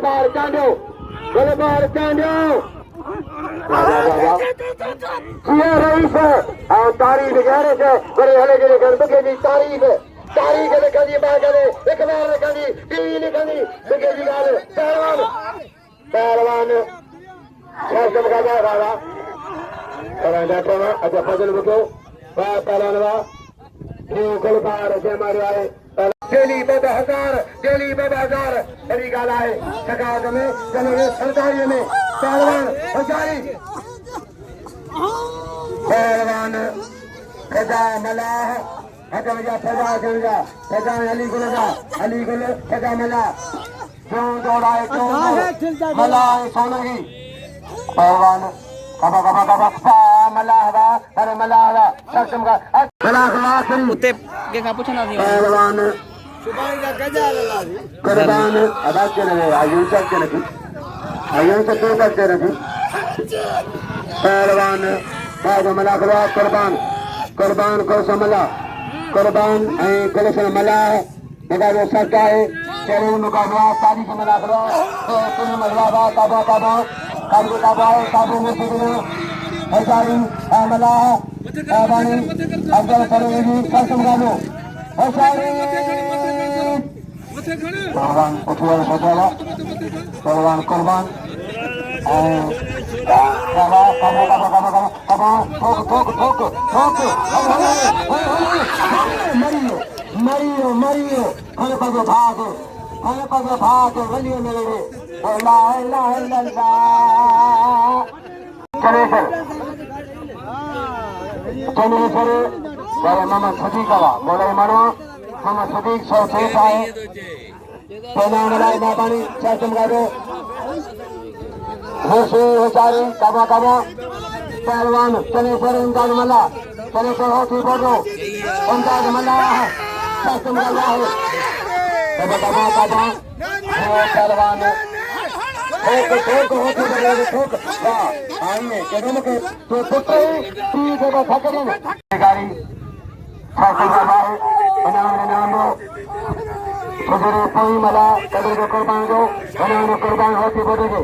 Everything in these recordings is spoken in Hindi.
बार चांडो जिया रईस और तारीफ गहरे से बड़े हले के गणपति की तारीफ लिखी बागले एक बार लिखी टीवी लिखी लिखे जी गाल पहलवान शासन का जा रहा डॉक्टर अच्छा फजल बुको वाह पहलवान वाह न्यू गुलबार से हमारे आए डेली 12,000 बड़ी गाल है शकावत में चलो सरकारी में पहलवान खजा मलाह हजम जा खजा अली गुल खजा मलाह क्यों दौड़ाए क्यों मलाह सोनगी पहलवान कबा मलाहरा अरे मलाहरा सक्षम का मलाखरा उते के का पूछना नहीं पहलवान सुभाई का गजा लाजी कुर्बान अदा के ने आयु तक के नहीं आयु से तो करते रही पहलवान बाग मलाखरा कुर्बान को समला कुर्बान ए कलेशन मला मगा जो सच्चा है चलो मुकाबला तारीख मलाखरा तो तुम मलवा काबा काबू में सिगनो हजारी अमला आबानी अब्दुल फरीदी कसम गानो हजारी पहलवान उठवाल सजाला पहलवान कुर्बान मरियो खले पग भाग वलियो मेरे ला इलाहा इल्लल्लाह चले सर बड़े मोहम्मद सदीक आवा बोले मानो मोहम्मद सदीक 106 आए पहला मलाई मापानी शासन गादो होशारी काबा पहलवान चले सर इमदाद मला चले सर होती बोलो इमदाद मला शासन गाला है काबा पहलवान ठोक होती बड़े ठोक वाह आईने केदम के तो पुत्र ठीक है बस हकरे गाड़ी शासन गाला है बनाने खुदरे कोई मला कदर को कुर्बान दो बनाने कुर्बान होती बोलेगे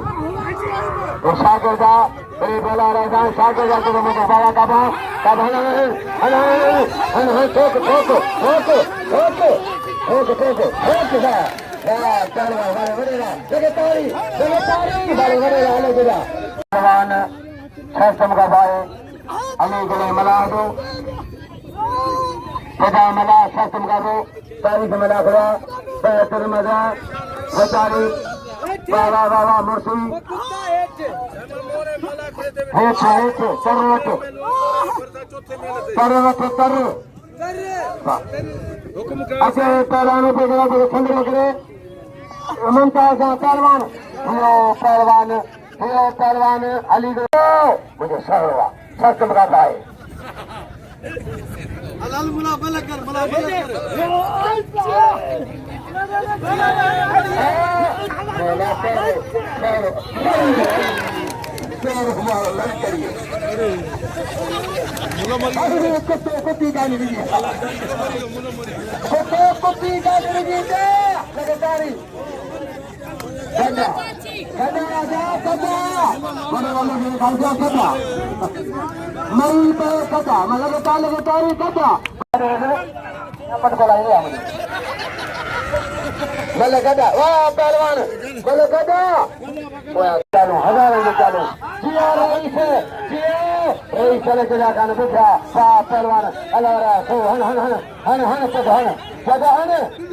वो शागिर्दा बड़े बोला रहा शागिर्दा को मुझे बाबा का ठोक पहलवान शासन का भाई अली गुले मला दो खजा मला शासन का दो तारीख मलाखरा बेहतर मजा बेचारी वाह मुर्सी अच्छा पहलवानों पे ठंड लग रहे मुमताज पहलवान अली मुझे सर चमकाता है मलगदा वाह पहलवान मलगदा चलो हजार चलो जिया रईस चले चला कान बुझा वाह पहलवान अलारा सो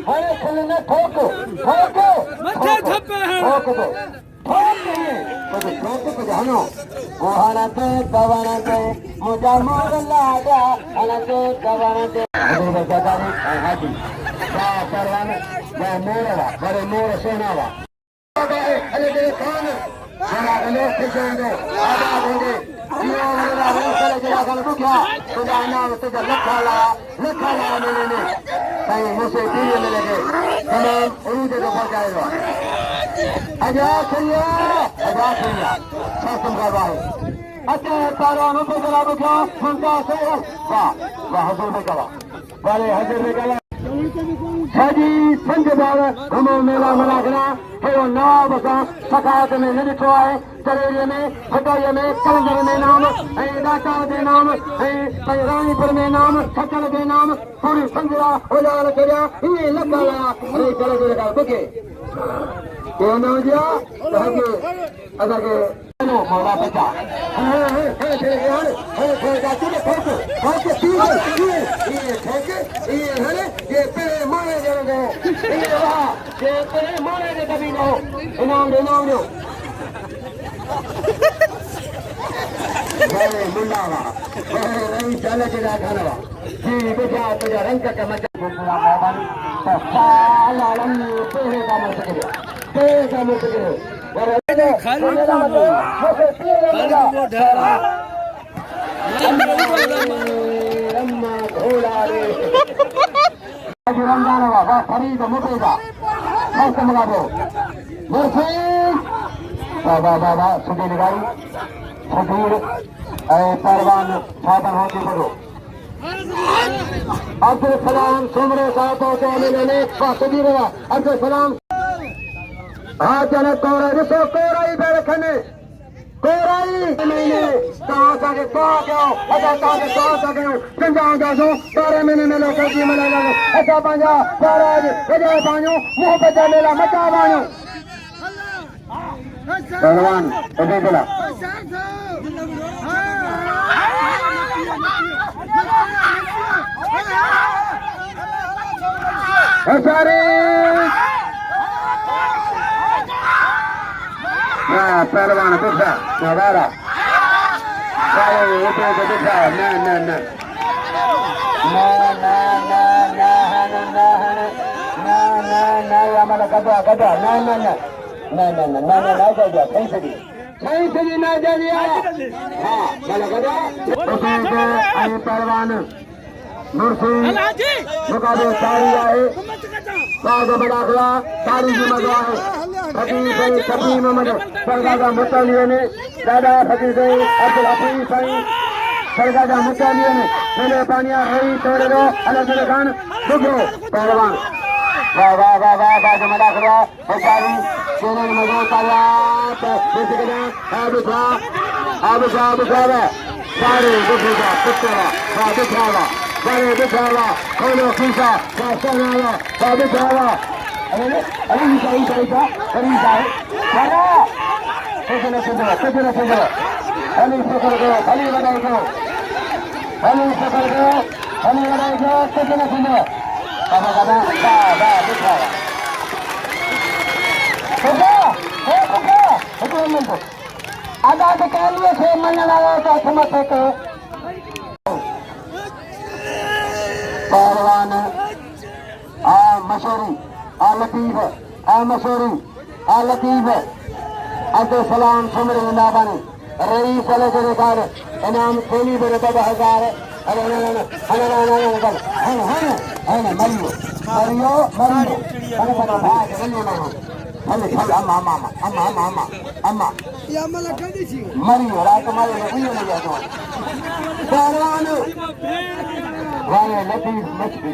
हन खेलने ठोक मथे थप्पे हैं ठोक दो हनो ओहानते दवानते मुजा मोगलादा हनते दवानते हदे जगानी हाजी वाह पहलवान वाह मोरवा बड़े मोर सेनावा अले दे खान हमारे खिजांदो आबाद होंगे जियो वाला चले चला कान बुझा खुदा नाम तुझे लिखा ला मैंने कहीं मुझे दिए मिलेंगे तमाम उर्दू को पहुंचाएगा आजा खिया शासन का भाई अच्छा पहलवानों पे चला बुझा सुनता से वाह हजूर में गवा बड़े हजूर में गवा सॼी सिंध बार घुमो मेला मलाखरा हेॾो नवाब सां सखावत में न ॾिठो आहे चरेरीअ में खटोईअ में कलंदर में नाम ऐं ॾाका जे नाम ऐं रानीपुर में नाम सचल जे नाम पूरी सिंध जा उजाड़ करिया ईअं लॻा अरे चलो बुके कोन हुजे असांखे मौला बचा इनाम ॾियो मुंडा चल जा खाना जी बुझा तुझा रंग के मचा खरीद मुकेगा बाबा सुधी लगाई फकीर पहलवान साधन होती पड़ो अब्दुल सलाम सुमरे साहब ने सुधी रहा अब्दुल सलाम हाँ चलो कोरा ॾिसो कोरा ई पिया रखनि कोरा ई महीने तव्हां असांखे दुआ कयो असां तव्हांखे दुआ था कयूं चङा हूंदासीं 12 महीने मेलो कोकी मल्हाईंदासीं असां पंहिंजा महाराज वॼाए पायूं मोहबत जा मेला मचा पायूं पहलवान उठे बोला सारे पहलवान बिठा नवारा उठे तो बिठा न न न हमारा गधा गधा न न न न न न न न ना जा सही सही ना जा हाँ माला गधा पहलवान मुर्शिद मुकाबले सारी आहे साग मलाखरा सारी जी मज़ो आहे फकीर साईं शफी मोहम्मद सरगा जा मुतालिए ने दादा फकीर साईं अब्दुल हफीज़ साईं सरगा जा मुतालिए ने मेले पानिया रही तोड़ो अलग अलग खान सुबो पहलवान वाह वाह वाह वाह साग मलाखरा बेचारी सोने मज़ो काया तो बेसिकली अब सारे दुखा पुत्रा वाह दिखावा बड़े दिखावा खोलो खीसा सोनावा वाह दिखावा अरे सही सही का अरे सारा कितने अली सफर को अली बनाई को कितने सुंदर बाबा दिखावा आधा तो कालिए से मन लगा तो समझ को पहलवान आ मशहूरी आ लतीफ अब्दुल सलाम सुमरे नाबानी रईस अलग कार इनाम थैली में 2000 अरे मरियो अम्मा मरियो रात मारे पहलवान वाले लतीफ मछली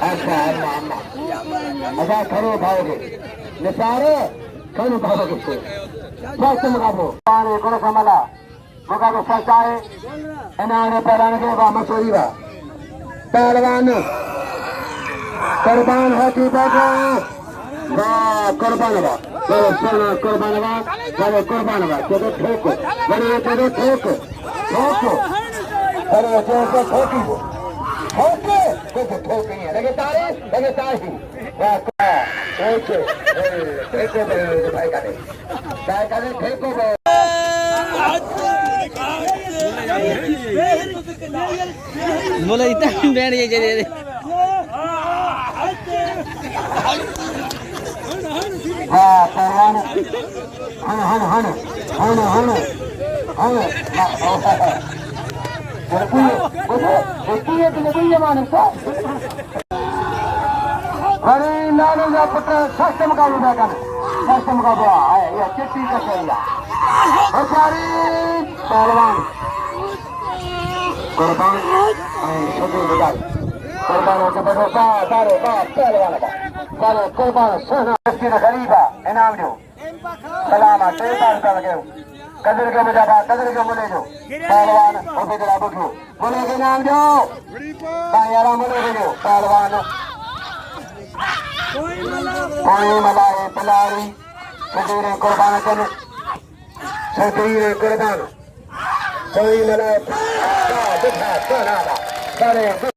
अच्छा अम्मा अच्छा खड़े भाओगे निसारे खड़े भाओगे स्वास्थ्य मुकाबलो पानी गुण कमला मुकाबलो सचाए इन्होंने पहलाने के बाद मसूरी बा पहलवान कुर्बान होती बैठा वाह कुर्बान बा सोना कुर्बान बा चलो ठोक बड़े चलो ठोक अरे चलो ठोकी ठोके ठोक नहीं है लगे तारी भाई का ठेको बोला इतना बैठ ये हाँ पहलवान अरे लालू का पुत्र सख्त मुकाबला चिट्ठी कचहरिया पहलवान कुर्बान कुर्बानों के बड़ो सारे पहलवान सारे कुर्बान सोना उसकी गरीबा इनाम जो सलामा टेटा लगे कदर के मुजाबा कदर के मुले जो पहलवान ओके जरा बुझो मुले के नाम जो यारा मुले जो पहलवान कोई मलाए पलारी शरीर कुर्बान चले शरीर कुर्बान कोई मलाए सारे